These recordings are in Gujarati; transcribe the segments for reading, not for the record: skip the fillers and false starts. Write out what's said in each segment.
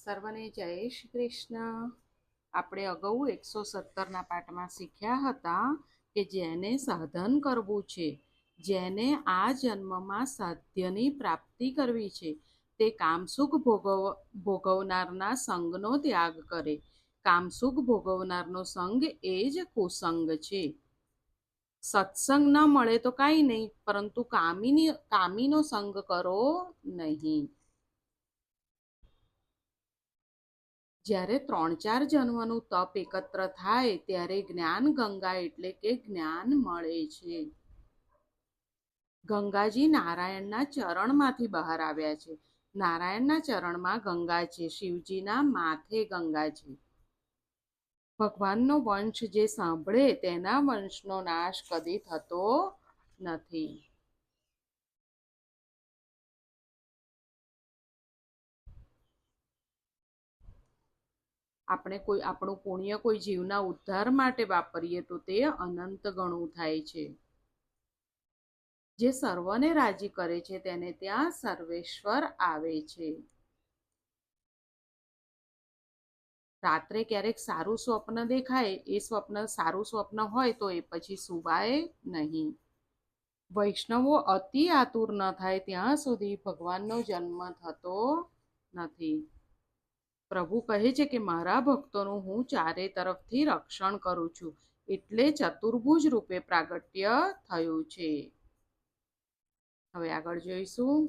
સર્વને જય શ્રી કૃષ્ણ. આપણે અગાઉ 117ના પાઠમાં શીખ્યા હતા કે જેને સાધન કરવું છે, જેને આ જન્મમાં સાધ્યની પ્રાપ્તિ કરવી છે, તે કામસુખ ભોગવનારના સંગનો ત્યાગ કરે. કામસુખ ભોગવનારનો સંગ એ જ કુસંગ છે. સત્સંગ ન મળે તો કાંઈ નહીં, પરંતુ કામીનો સંગ કરો નહીં. જ્યારે 3-4 જન્મનું તપ એકત્ર થાય ત્યારે જ્ઞાન ગંગા એટલે કે જ્ઞાન મળે છે. ગંગાજી નારાયણના ચરણમાંથી બહાર આવ્યા છે. નારાયણના ચરણમાં ગંગા છે, શિવજીના માથે ગંગા છે. ભગવાનનો વંશ જે સાંભળે તેના વંશનો નાશ કદી થતો નથી. આપણે આપણું પુણ્ય કોઈ જીવના ઉદ્ધાર માટે વાપરીએ તો તે અનંત ગણું થાય છે. જે સર્વને રાજી કરે છે તેને ત્યાં સર્વેશ્વર આવે છે. રાત્રે ક્યારેક સારું સ્વપ્ન દેખાય, એ સારું સ્વપ્ન હોય તો એ પછી સુવાય નહીં. વૈષ્ણવો અતિ આતુર ન થાય ત્યાં સુધી ભગવાનનો જન્મ થતો નથી. પ્રભુ કહે છે કે મારા ભક્તોનું હું ચારે તરફથી રક્ષણ કરું છું, એટલે ચતુર્ભુજ રૂપે પ્રાગટ્ય થયું છે. હવે આગળ જોઈશું.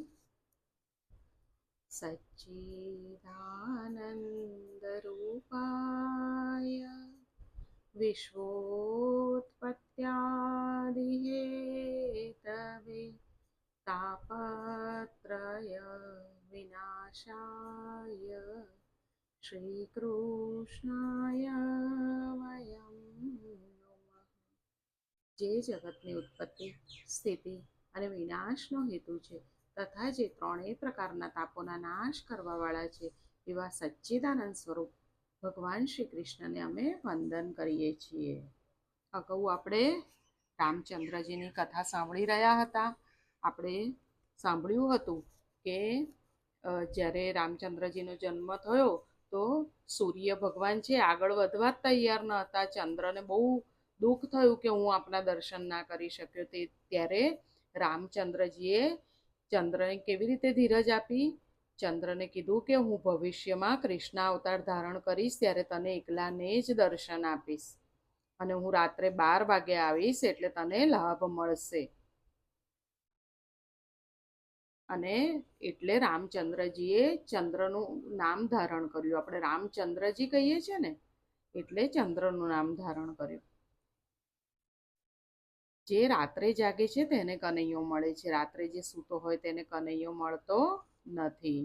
સચ્ચિદાનંદ રૂપાય વિશ્વોત્પત્યાદિ હેતવે તાપત્રય વિનાશાય શ્રી કૃષ્ણાય વયમ નમઃ. જે જગતની ઉત્પત્તિ, સ્થિતિ અને વિનાશનો હેતુ છે તથા જે ત્રણેય પ્રકારના તાપોના નાશ કરવાવાળા છે એવા સચ્ચિદાનંદ સ્વરૂપ ભગવાન શ્રી કૃષ્ણને અમે વંદન કરીએ છીએ. અગાઉ આપણે રામચંદ્રજીની કથા સાંભળી રહ્યા હતા. આપણે સાંભળ્યું હતું કે જ્યારે રામચંદ્રજીનો જન્મ થયો તો સૂર્ય ભગવાન છે આગળ વધવા જ તૈયાર ન હતા. ચંદ્રને બહુ દુઃખ થયું કે હું આપના દર્શન ના કરી શક્યો. ત્યારે રામચંદ્રજીએ ચંદ્રને કેવી રીતે ધીરજ આપી? ચંદ્રને કીધું કે હું ભવિષ્યમાં કૃષ્ણ અવતાર ધારણ કરીશ ત્યારે તને એકલાને જ દર્શન આપીશ, અને હું રાત્રે 12 વાગે આવીશ એટલે તને લાભ મળશે. અને એટલે રામચંદ્રજીએ ચંદ્રનું નામ ધારણ કર્યું. આપણે રામચંદ્રજી કહીએ છીએ ને, એટલે ચંદ્રનું નામ ધારણ કર્યું. જે રાત્રે જાગે છે તેને કનૈયો મળે છે, રાત્રે જે સૂતો હોય તેને કનૈયો મળતો નથી.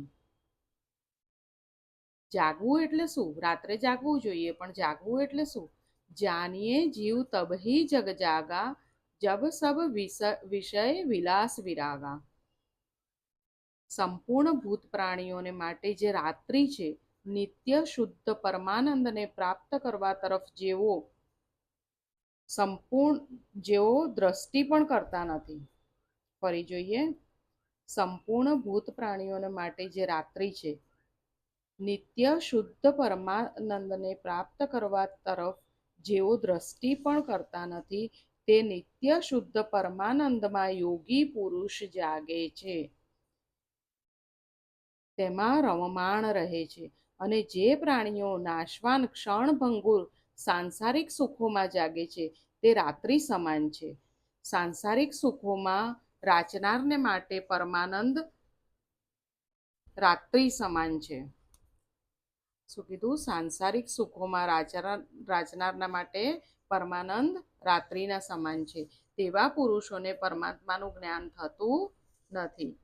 જાગવું એટલે શું? રાત્રે જાગવું જોઈએ, પણ જાગવું એટલે શું? જાનિએ જીવ તબહી જગ જાગા, જબ સબ વિષય વિલાસ વિરાગા. સંપૂર્ણ ભૂત પ્રાણીઓને માટે જે રાત્રિ છે, નિત્ય શુદ્ધ પરમાનંદને પ્રાપ્ત કરવા તરફ જેઓ દ્રષ્ટિ પણ કરતા નથી. ફરી જોઈએ. સંપૂર્ણ ભૂત પ્રાણીઓને માટે જે રાત્રિ છે, નિત્ય શુદ્ધ પરમાનંદને પ્રાપ્ત કરવા તરફ જેઓ દ્રષ્ટિ પણ કરતા નથી, તે નિત્ય શુદ્ધ પરમાનંદમાં યોગી પુરુષ જાગે છે, તેમાં રમમાણ રહે છે. અને જે પ્રાણીઓ નાશવાન ક્ષણભંગુર સાંસારિક સુખોમાં જાગે છે તે રાત્રિ સમાન છે. સાંસારિક સુખોમાં રાચનારને માટે પરમાનંદ રાત્રિ સમાન છે. શું કીધું? સાંસારિક સુખોમાં રાચનારના માટે પરમાનંદ રાત્રિના સમાન છે. તેવા પુરુષોને પરમાત્માનું જ્ઞાન થતું નથી.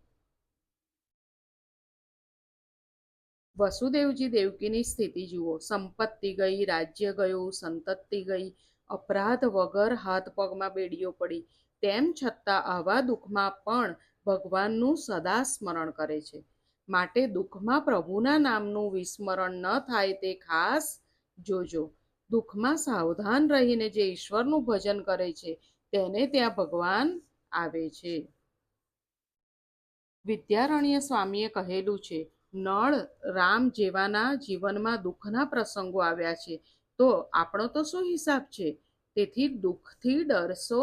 વસુદેવજી દેવકીની સ્થિતિ જુઓ. સંપત્તિ ગઈ, રાજ્ય ગયું, સંતતિ ગઈ, અપરાધ વગર હાથ પગમાં બેડીઓ પડી, તેમ છતાં આવા દુઃખમાં પણ ભગવાનનું સદા સ્મરણ કરે છે. માટે દુઃખમાં પ્રભુના નામનું વિસ્મરણ ન થાય તે ખાસ જોજો. દુઃખમાં સાવધાન રહીને જે ઈશ્વરનું ભજન કરે છે તેને ત્યાં ભગવાન આવે છે. વિદ્યારણ્ય સ્વામીએ કહેલું છે, નળ રામ જેવાના જીવનમાં દુઃખના પ્રસંગો આવ્યા છે, તો આપણો તો શું હિસાબ છે? તેથી દુઃખથી ડરશો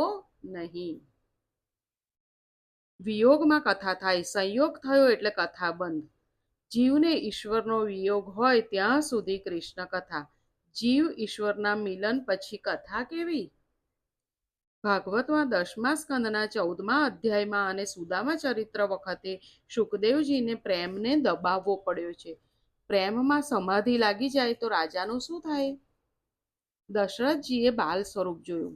નહીં. વિયોગમાં કથા થાય, સંયોગ થયો એટલે કથા બંધ. જીવને ઈશ્વરનો વિયોગ હોય ત્યાં સુધી કૃષ્ણ કથા. જીવ ઈશ્વરના મિલન પછી કથા કેવી? ભાગવતમાં 10મા સ્કંદના 14મા અધ્યાયમાં અને સુદામા ચરિત્ર વખતે શુકદેવજીને પ્રેમને દબાવવો પડ્યો છે. પ્રેમમાં સમાધિ લાગી જાય તો રાજાનું શું થાય? દશરથજીએ બાલ સ્વરૂપ જોયું.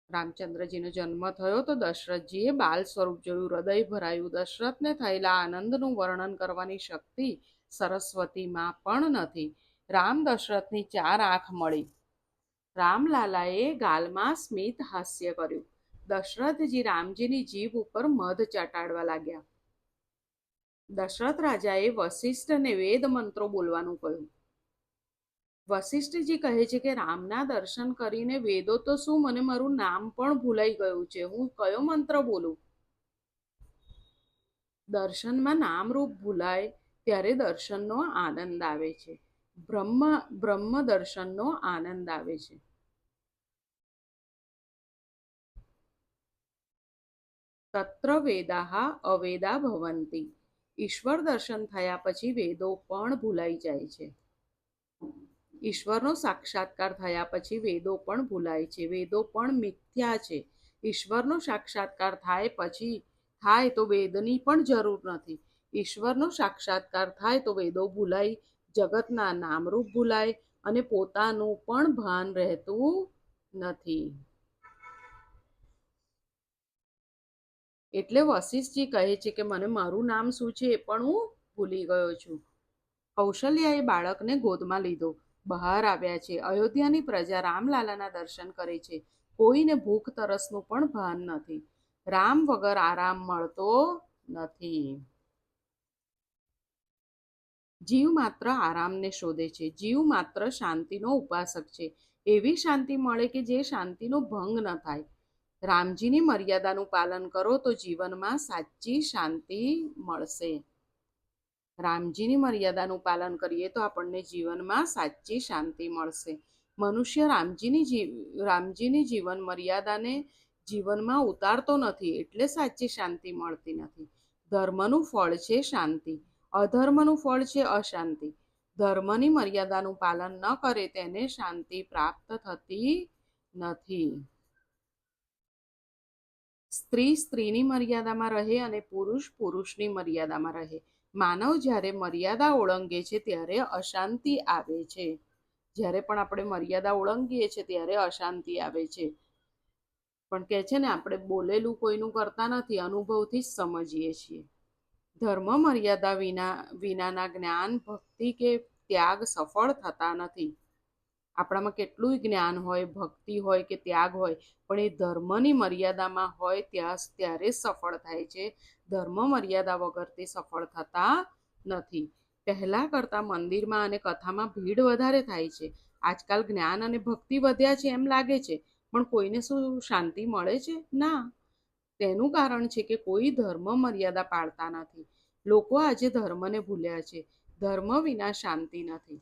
રામચંદ્રજીનો જન્મ થયો તો દશરથજીએ બાલ સ્વરૂપ જોયું. હૃદય ભરાયું. દશરથને થયેલા આનંદનું વર્ણન કરવાની શક્તિ સરસ્વતીમાં પણ નથી. રામ દશરથની 4 આંખ મળી. રામલાલાએ ગાલમાં સ્મિત હાસ્ય કર્યું. દશરથજી રામજીની જીભ ઉપર મધ ચાટાડવા લાગ્યા. દશરથ રાજાએ વશિષ્ઠને વેદ મંત્રો બોલવાનું કહ્યું. વશિષ્ઠજી કહે છે કે રામના દર્શન કરીને વેદો તો શું, મને મારું નામ પણ ભૂલાઈ ગયું છે. હું કયો મંત્ર બોલું? દર્શનમાં નામરૂપ ભૂલાય ત્યારે દર્શનનો આનંદ આવે છે. બ્રહ્મ દર્શનનો આનંદ આવે છે. તત્ર વેદાહ અવેદા ભવંતી. ઈશ્વર દર્શન થયા પછી વેદો પણ ભૂલાઈ જાય છે. ઈશ્વરનો સાક્ષાત્કાર થયા પછી વેદો પણ ભૂલાય છે. વેદો પણ મિથ્યા છે. ઈશ્વરનો સાક્ષાત્કાર થાય તો વેદની પણ જરૂર નથી. ઈશ્વરનો સાક્ષાત્કાર થાય તો વેદો ભૂલાય, જગતના નામરૂપ ભૂલાય અને પોતાનું પણ ભાન રહેતું નથી. એટલે વશિષ્ઠજી કહે છે કે મને મારું નામ શું છે એ પણ હું ભૂલી ગયો છું. કૌશલ્યાએ બાળકને ગોદમાં લીધો. બહાર આવ્યા છે. અયોધ્યાની પ્રજા રામલાલાના દર્શન કરે છે. કોઈને ભૂખ તરસનું પણ ભાન નથી. રામ વગર આરામ મળતો નથી. જીવ માત્ર આરામને શોધે છે. જીવ માત્ર શાંતિનો ઉપાસક છે. એવી શાંતિ મળે કે જે શાંતિનો ભંગ ન થાય. રામજીની મર્યાદાનું પાલન કરો તો જીવનમાં સાચી શાંતિ મળશે. રામજીની મર્યાદાનું પાલન કરીએ તો આપણને જીવનમાં સાચી શાંતિ મળશે. મનુષ્ય રામજીની જીવન મર્યાદાને જીવનમાં ઉતારતો નથી એટલે સાચી શાંતિ મળતી નથી. ધર્મનું ફળ છે શાંતિ, અધર્મનું ફળ છે અશાંતિ. ધર્મની મર્યાદાનું પાલન ન કરે તેને શાંતિ પ્રાપ્ત થતી નથી. સ્ત્રી સ્ત્રીની મર્યાદામાં રહે અને પુરુષ પુરુષની મર્યાદામાં રહે. માનવ જ્યારે મર્યાદા ઓળંગે છે ત્યારે અશાંતિ આવે છે. જ્યારે પણ આપણે મર્યાદા ઓળંગીએ છીએ ત્યારે અશાંતિ આવે છે. પણ કહે છે ને, આપણે બોલેલું કોઈનું કરતા નથી, અનુભવથી જ સમજીએ છીએ. ધર્મ મર્યાદા વિનાના જ્ઞાન, ભક્તિ કે ત્યાગ સફળ થતા નથી. આપણામાં કેટલું જ્ઞાન હોય, ભક્તિ હોય કે ત્યાગ હોય, પણ એ ધર્મની મર્યાદામાં હોય ત્યારે જ સફળ થાય છે. ધર્મ મર્યાદા વગર તે સફળ થતા નથી. પહેલા કરતાં મંદિરમાં અને કથામાં ભીડ વધારે થાય છે. આજકાલ જ્ઞાન અને ભક્તિ વધ્યા છે એમ લાગે છે, પણ કોઈને શું શાંતિ મળે છે? ના. તેનું કારણ છે કે કોઈ ધર્મ મર્યાદા પાળતા નથી. લોકો આજે ધર્મને ભૂલ્યા છે. ધર્મ વિના શાંતિ નથી.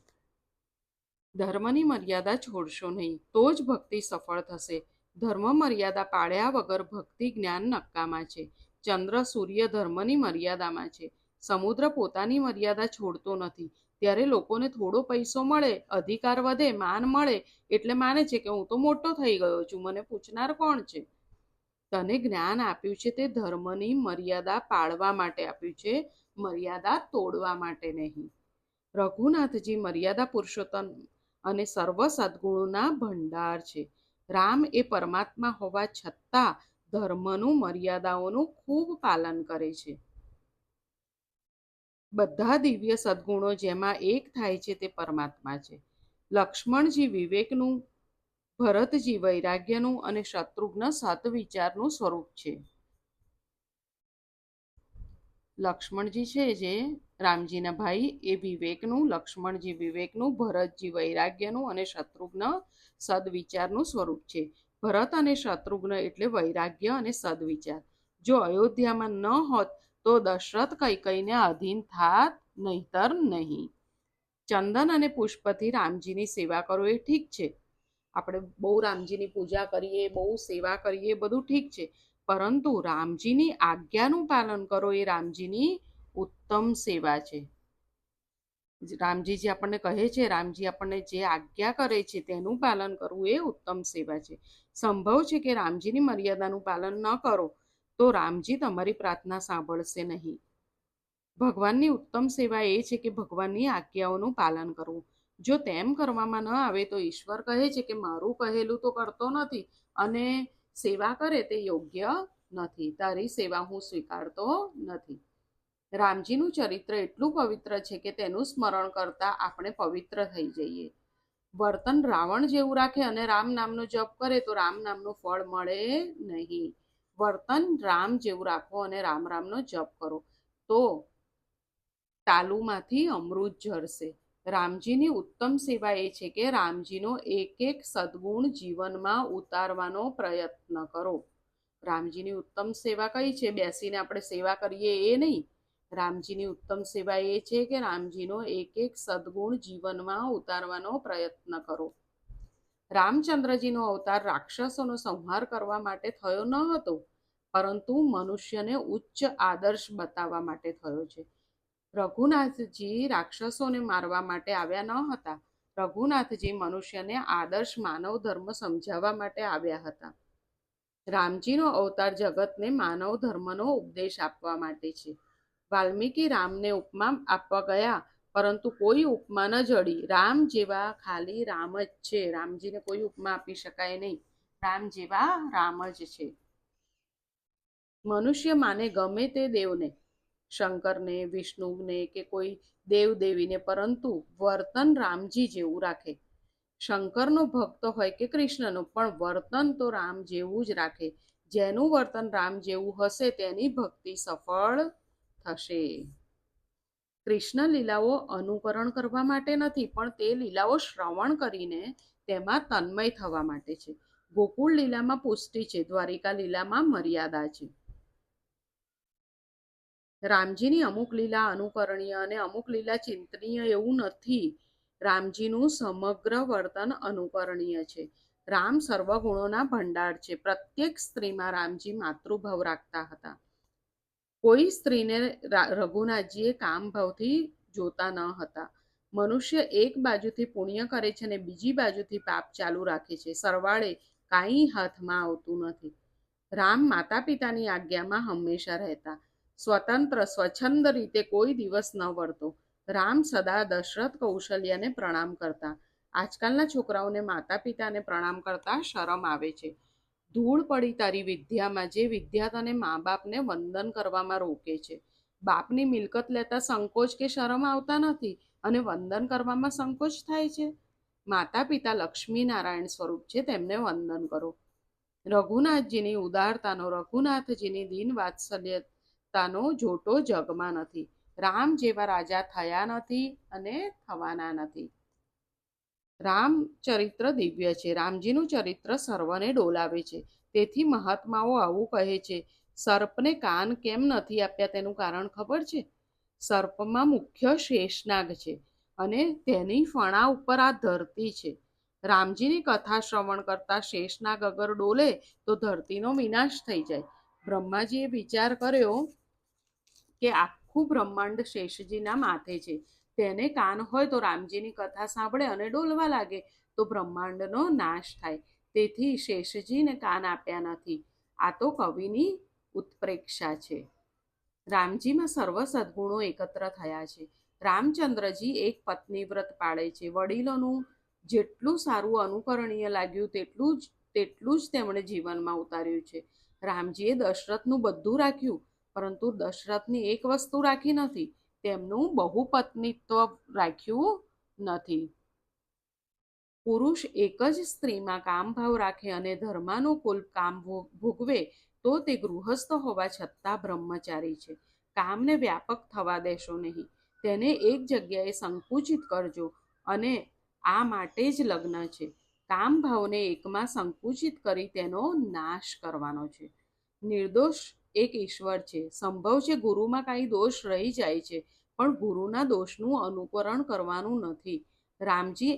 ધર્મની મર્યાદા છોડશો નહીં તો જ ભક્તિ સફળ થશે. ધર્મ મર્યાદા પાળ્યા વગર ભક્તિ જ્ઞાન નકામા છે. ચંદ્ર સૂર્ય ધર્મની મર્યાદામાં છે. સમુદ્ર પોતાની મર્યાદા છોડતો નથી. ત્યારે લોકોને થોડો પૈસો મળે, અધિકાર વધે, માન મળે એટલે માને છે કે હું તો મોટો થઈ ગયો છું, મને પૂછનાર કોણ છે? તને જ્ઞાન આપ્યું છે તે ધર્મની મર્યાદા પાળવા માટે આપ્યું છે, મર્યાદા તોડવા માટે નહીં. રઘુનાથજી મર્યાદા પુરુષોત્તમ અને સર્વ સદ્ગુણોના ભંડાર છે. રામ એ પરમાત્મા હોવા છતાં ધર્મનું મર્યાદાઓનું ખૂબ પાલન કરે છે. બધા દિવ્ય સદ્ગુણો જેમાં એક થાય છે તે પરમાત્મા છે. લક્ષ્મણજી વિવેકનું, ભરતજી વૈરાગ્યનું અને શત્રુઘ્ન સત્વિચારનું સ્વરૂપ છે. લક્ષ્મણજી છે જે રામજીના ભાઈ, એ વિવેકનું, લક્ષ્મણજી વિવેકનું, ભરતજી વૈરાગ્યનું અને શત્રુઘ્ન સદવિચારનું સ્વરૂપ છે. ભરત અને શત્રુઘ્ન એટલે વૈરાગ્ય અને સદવિચાર. જો અયોધ્યામાં ન હોત તો દશરથ કૈકેયીને અધીન થાત, નહીતર નહીં. ચંદન અને પુષ્પથી રામજીની સેવા કરો એ ઠીક છે. આપણે બહુ રામજીની પૂજા કરીએ, બહુ સેવા કરીએ, બધું ઠીક છે, પરંતુ રામજીની આજ્ઞાનું પાલન કરો એ રામજીની ઉત્તમ સેવા છે. રામજી જે આપણને કહે છે, રામજી આપણને જે આજ્ઞા કરે છે તેનું પાલન કરવું એ ઉત્તમ સેવા છે. સંભવ છે કે રામજીની મર્યાદાનું પાલન ન કરો તો રામજી તમારી પ્રાર્થના સાંભળશે નહીં. ભગવાનની ઉત્તમ સેવા એ છે કે ભગવાનની આજ્ઞાઓનું પાલન કરવું. જો તેમ કરવામાં ન આવે તો ઈશ્વર કહે છે કે મારું કહેલું તો કરતો નથી અને સેવા કરે તે યોગ્ય નથી, તારી સેવા હું સ્વીકારતો નથી. રામજીનું ચરિત્ર એટલું પવિત્ર છે કે તેનું સ્મરણ કરતા આપણે પવિત્ર થઈ જઈએ. વર્તન રાવણ જેવું રાખે અને રામ નામનો જપ કરે તો રામ નામનું ફળ મળે નહીં. વર્તન રામ જેવું રાખો અને રામ રામનો જપ કરો તો તાલુમાંથી અમૃત ઝરશે. રામજીની ઉત્તમ સેવા એ છે કે રામજીનો એક એક સદગુણ જીવનમાં ઉતારવાનો પ્રયત્ન કરો. રામજીની ઉત્તમ સેવા કઈ છે? બેસીને આપણે સેવા કરીએ એ નહીં. રામજીની ઉત્તમ સેવા એ છે કે રામજીનો એક એક સદગુણ જીવનમાં ઉતારવાનો પ્રયત્ન કરો. રામચંદ્રજીનો અવતાર રાક્ષસોનો સંહાર કરવા માટે થયો ન હતો, પરંતુ મનુષ્યને ઉચ્ચ આદર્શ બતાવવા માટે થયો છે. રઘુનાથજી રાક્ષસોને મારવા માટે આવ્યા ન હતા. રઘુનાથજી મનુષ્યને આદર્શ માનવ ધર્મ સમજાવવા માટે આવ્યા હતા. રામજીનો અવતાર જગતને માનવ ધર્મનો ઉપદેશ આપવા માટે છે. વાલ્મીકી રામને ઉપમા આપવા ગયા, પરંતુ કોઈ ઉપમા ન જડી. રામ જેવા ખાલી રામ જ છે. રામજીને કોઈ ઉપમા આપી શકાય નહીં. રામ જેવા રામ જ છે. મનુષ્ય માને ગમે તે દેવને, શંકરને, વિષ્ણુને કે કોઈ દેવ દેવીને, પરંતુ વર્તન રામજી જેવું રાખે. શંકરનો ભક્ત હોય કે કૃષ્ણનો, પણ વર્તન તો રામ જેવું જ રાખે. જેનું વર્તન રામ જેવું હશે તેની ભક્તિ સફળ થશે. કૃષ્ણ લીલાઓ અનુકરણ કરવા માટે નથી, પણ તે લીલાઓ શ્રવણ કરીને તેમાં તન્મય થવા માટે છે. ગોકુળ લીલામાં પુષ્ટિ છે, દ્વારિકા લીલામાં મર્યાદા છે. રામજીની અમુક લીલા અનુકરણીય અને અમુક લીલા ચિંતનીય એવું નથી. રામજીનું સમગ્ર વર્તન અનુકરણીય છે. રામ સર્વગુણોના ભંડાર છે. પ્રત્યેક સ્ત્રીમાં રામજી માતૃભાવ રાખતા હતા. કોઈ સ્ત્રીને રઘુનાથજીએ કામભાવથી જોતા ન હતા. મનુષ્ય એક બાજુથી પુણ્ય કરે છે અને બીજી બાજુથી પાપ ચાલુ રાખે છે. સરવાળે કાંઈ હાથમાં આવતું નથી. રામ માતા પિતાની આજ્ઞામાં હંમેશા રહેતા. સ્વતંત્ર સ્વચ્છંદ રીતે કોઈ દિવસ ન વર્તો. રામ સદા દશરથ કૌશલ્યાને પ્રણામ કરતા. આજકાલના છોકરાઓને માતા પિતાને પ્રણામ કરતા શરમ આવે છે. ધૂળ પડી તારી વિદ્યામાં, જે વિદ્યા તને મા બાપને વંદન કરવામાં રોકે છે. બાપની મિલકત લેતા સંકોચ કે શરમ આવતા નથી અને વંદન કરવામાં સંકોચ થાય છે. માતા પિતા લક્ષ્મી નારાયણ સ્વરૂપ છે, તેમને વંદન કરો. રઘુનાથજીની ઉદારતાનો, રઘુનાથજીની દીન વાત્સલ્યતાનો જોટો જગમાં નથી. રામ જેવા રાજા થયા નથી અને થવાના નથી. રામ ચરિત્ર દિવ્ય છે. રામજીનું ચરિત્ર સર્વને ડોલાવે છે. તેથી મહાત્માઓ આવું કહે છે. સર્પને કાન કેમ નથી આપ્યા તેનું કારણ ખબર છે? સર્પમાં મુખ્ય શેષનાગ છે અને તેની ફણા ઉપર આ ધરતી છે. રામજીની કથા શ્રવણ કરતા શેષનાગ અગર ડોલે તો ધરતીનો વિનાશ થઈ જાય. બ્રહ્માજીએ વિચાર કર્યો કે આખું બ્રહ્માંડ શેષજીના માથે છે. તેને કાન હોય તો રામજીની કથા સાંભળે અને ડોલવા લાગે તો બ્રહ્માંડનો નાશ થાય. તેથી શેષજીને કાન આપ્યા નથી. આ તો કવિની ઉત્પ્રેક્ષા છે. રામજીમાં સર્વ સદગુણો એકત્ર થયા છે. રામચંદ્રજી એક પત્ની વ્રત પાળે છે. વડીલોનું જેટલું સારું અનુકરણીય લાગ્યું તેટલું જ તેમણે જીવનમાં ઉતાર્યું છે. રામજીએ દશરથનું બધું રાખ્યું, પરંતુ દશરથની એક વસ્તુ રાખી નથી, તેમનું બહુપત્નીત્વ રાખ્યું નથી. પુરુષ એક જ સ્ત્રીમાં કામભાવ રાખે અને ધર્માનુકૂળ કામ ભોગવે તો તે ગૃહસ્થ હોવા છતાં બ્રહ્મચારી છે. કામને વ્યાપક થવા દેશો નહીં. તેને એક જગ્યાએ સંકુચિત કરજો અને આ માટે જ લગ્ન છે. કામભાવને એકમાં સંકુચિત કરી તેનો નાશ કરવાનો છે. નિર્દોષ એક ઈશ્વર છે. સંભવ છે ગુરુમાં કાંઈ દોષ રહી જાય છે, પણ ગુરુના દોષનું અનુકરણ કરવાનું નથી. રામજી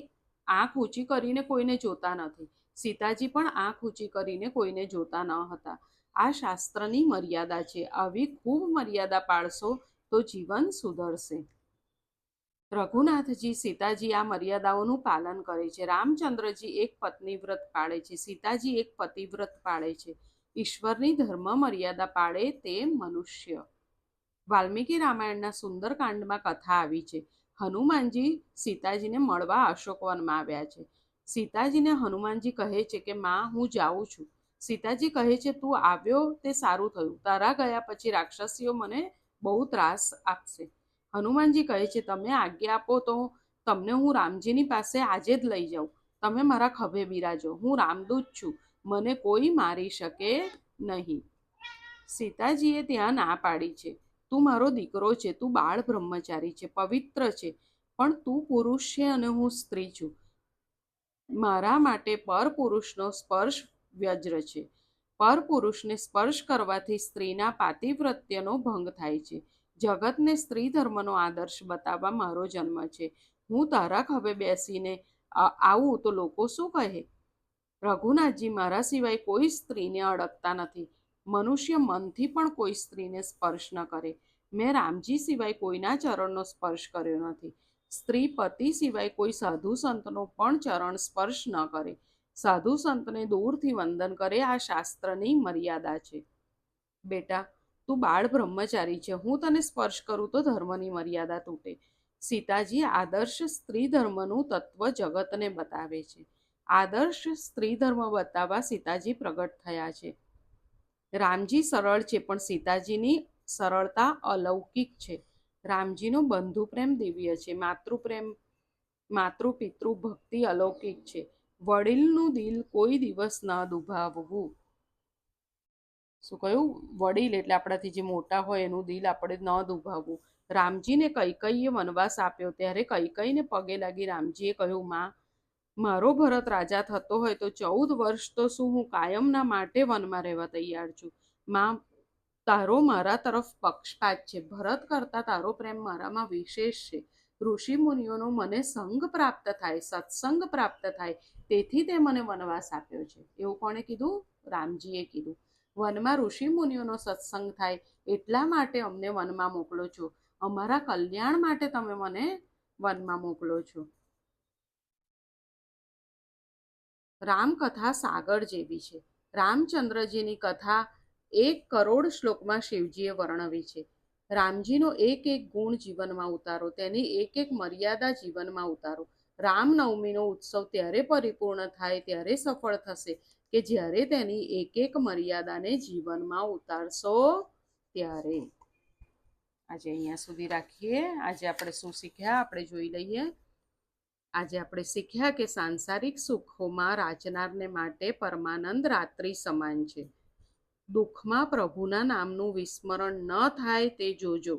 આંખ ઊંચી કરીને કોઈને જોતા નથી. સીતાજી પણ આંખ ઊંચી કરીને કોઈને જોતા ન હતા. આ શાસ્ત્રની મર્યાદા છે. આવી ખૂબ મર્યાદા પાળશો તો જીવન સુધરશે. રઘુનાથજી સીતાજી આ મર્યાદાઓનું પાલન કરે છે. રામચંદ્રજી એક પત્ની વ્રત પાળે છે. સીતાજી એક પતિવ્રત પાળે છે. ઈશ્વરની ધર્મ મર્યાદા પાળે તે મનુષ્ય. વાલ્મીકી રામાયણના સુંદરકાંડમાં કથા આવી છે. હનુમાનજી સીતાજીને મળવા અશોકવનમાં આવ્યા છે. સીતાજીને હનુમાનજી કહે છે કે માં, હું જાઉં છું. સીતાજી કહે છે તું આવ્યો તે સારું થયું. તારા ગયા પછી રાક્ષસીઓ મને બહુ ત્રાસ આપશે. હનુમાનજી કહે છે તમે આજ્ઞા આપો તો તમને હું રામજીની પાસે આજે જ લઈ જાઉં. તમે મારા ખભે બિરાજો. હું રામદૂત છું, મને કોઈ મારી શકે નહીં. સીતાજીએ ત્યાં ના પાડી છે. તું મારો દીકરો છે, તું બાળ બ્રહ્મચારી છે, પવિત્ર છે, પણ તું પુરુષ છે અને હું સ્ત્રી છું. મારા માટે પરપુરુષનો સ્પર્શ વ્યજ્ર છે. પરપુરુષને સ્પર્શ કરવાથી સ્ત્રીના પાતિવ્રત્યનો ભંગ થાય છે. જગતને સ્ત્રી ધર્મનો આદર્શ બતાવવા મારો જન્મ છે. હું તારા ખભે બેસીને આવું તો લોકો શું કહે? રઘુનાથજી, મારા સિવાય કોઈ સ્ત્રીને અડકતા નથી. મનુષ્ય મનથી પણ કોઈ સ્ત્રીને સ્પર્શ ન કરે. મેં રામજી સિવાય કોઈના ચરણનો સ્પર્શ કર્યો નથી. સ્ત્રી પતિ સિવાય કોઈ સાધુ સંતનો પણ ચરણ સ્પર્શ ન કરે. સાધુ સંતને દૂરથી વંદન કરે. આ શાસ્ત્રની મર્યાદા છે. બેટા, તું બાળ બ્રહ્મચારી છે. હું તને સ્પર્શ કરું તો ધર્મની મર્યાદા તૂટે. સીતાજી આદર્શ સ્ત્રી ધર્મનું તત્વ જગતને બતાવે છે. આદર્શ સ્ત્રી ધર્મ બતાવવા સીતાજી પ્રગટ થયા છે. રામજી સરળ છે, પણ સીતાજીની સરળતા અલૌકિક છે. રામજીનો બંધુ પ્રેમ દિવ્ય છે. માતૃ પિતૃ ભક્તિ અલૌકિક છે. વડીલનું દિલ કોઈ દિવસ ન દુભાવવું. શું કહ્યું? વડીલ એટલે આપણાથી જે મોટા હોય એનું દિલ આપણે ન દુભાવવું. રામજીને કૈકેયીએ વનવાસ આપ્યો ત્યારે કૈકેયીને પગે લાગી રામજીએ કહ્યું, માં, મારો ભરત રાજા થતો હોય તો 14 વર્ષ તો શું હું કાયમના માટે વનમાં રહેવા તૈયાર છું. માં, તારો મારા તરફ પક્ષપાત છે. ભરત કરતાં તારો પ્રેમ મારામાં વિશેષ છે. ઋષિ મુનિઓનો મને સંગ પ્રાપ્ત થાય, સત્સંગ પ્રાપ્ત થાય, તેથી તે મને વનવાસ આપ્યો છે. એવું કોણે કીધું? રામજીએ કીધું. વનમાં ઋષિ મુનિઓનો સત્સંગ થાય એટલા માટે અમને વનમાં મોકલો છો. અમારા કલ્યાણ માટે તમે મને વનમાં મોકલો છો. રામકથા સાગર જેવી છે. રામચંદ્રજીની કથા 1 કરોડ શ્લોકમાં શિવજીએ વર્ણવી છે. રામજીનો એક એક ગુણ જીવનમાં ઉતારો, તેની એક એક મર્યાદા જીવનમાં ઉતારો. રામનવમીનો ઉત્સવ ત્યારે પરિપૂર્ણ થાય, ત્યારે સફળ થશે કે જ્યારે તેની એક એક મર્યાદાને જીવનમાં ઉતારશો ત્યારે. આજે અહીંયા સુધી રાખીએ. આજે આપણે શું શીખ્યા આપણે જોઈ લઈએ. આજે આપણે શીખ્યા કે સાંસારિક સુખોમાં રાચનારને માટે પરમાનંદ રાત્રિ સમાન છે. દુઃખમાં પ્રભુના નામનું વિસ્મરણ ન થાય તે જોજો.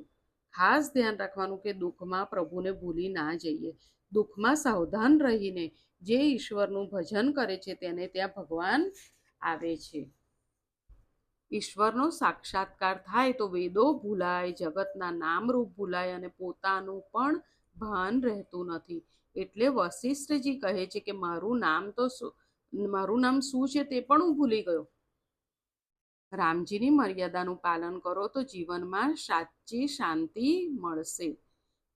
ખાસ ધ્યાન રાખવાનું કે દુઃખમાં પ્રભુને ભૂલી ના જઈએ. દુઃખમાં સાવધાન રહીને જે ઈશ્વરનું ભજન કરે છે તેને ત્યાં ભગવાન આવે છે. ઈશ્વરનો સાક્ષાત્કાર થાય તો વેદો ભૂલાય, જગતના નામરૂપ ભૂલાય અને પોતાનું પણ ભાન રહેતું નથી. એટલે વશિષ્ઠજી કહે છે કે મારું નામ શું છે તે પણ હું ભૂલી ગયો. રામજીની મર્યાદાનું પાલન કરો તો જીવનમાં સાચી શાંતિ મળશે.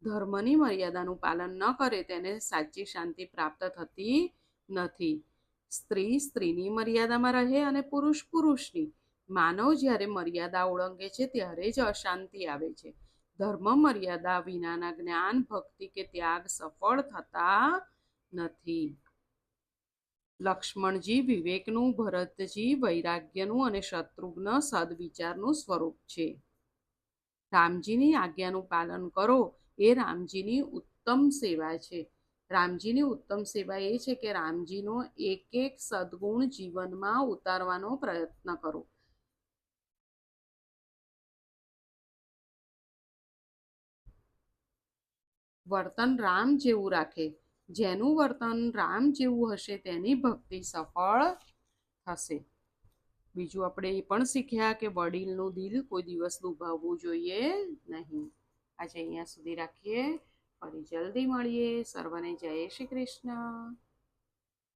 ધર્મની મર્યાદાનું પાલન ન કરે તેને સાચી શાંતિ પ્રાપ્ત થતી નથી. સ્ત્રી સ્ત્રીની મર્યાદામાં રહે અને પુરુષ પુરુષની. માનવ જ્યારે મર્યાદા ઓળંગે છે ત્યારે જ અશાંતિ આવે છે. ધર્મ મર્યાદા વિનાના જ્ઞાન, ભક્તિ કે ત્યાગ સફળ થતા નથી. લક્ષ્મણજી વિવેકનું, ભરતજી વૈરાગ્યનું અને શત્રુઘ્ન સદવિચારનું સ્વરૂપ છે. રામજીની આજ્ઞાનું પાલન કરો એ રામજીની ઉત્તમ સેવા છે. રામજીની ઉત્તમ સેવા એ છે કે રામજીનો એક એક સદગુણ જીવનમાં ઉતારવાનો પ્રયત્ન કરો. વર્તન રામ જેવું રાખે. જેનું વર્તન રામ જેવું હશે તેની ભક્તિ સફળ થશે. બીજું આપણે એ પણ શીખ્યા કે વડીલનું દિલ કોઈ દિવસ દુભાવવું જોઈએ નહીં. આજે અહીંયા સુધી રાખીએ. ફરી જલ્દી મળીએ. સર્વને જય શ્રી કૃષ્ણ.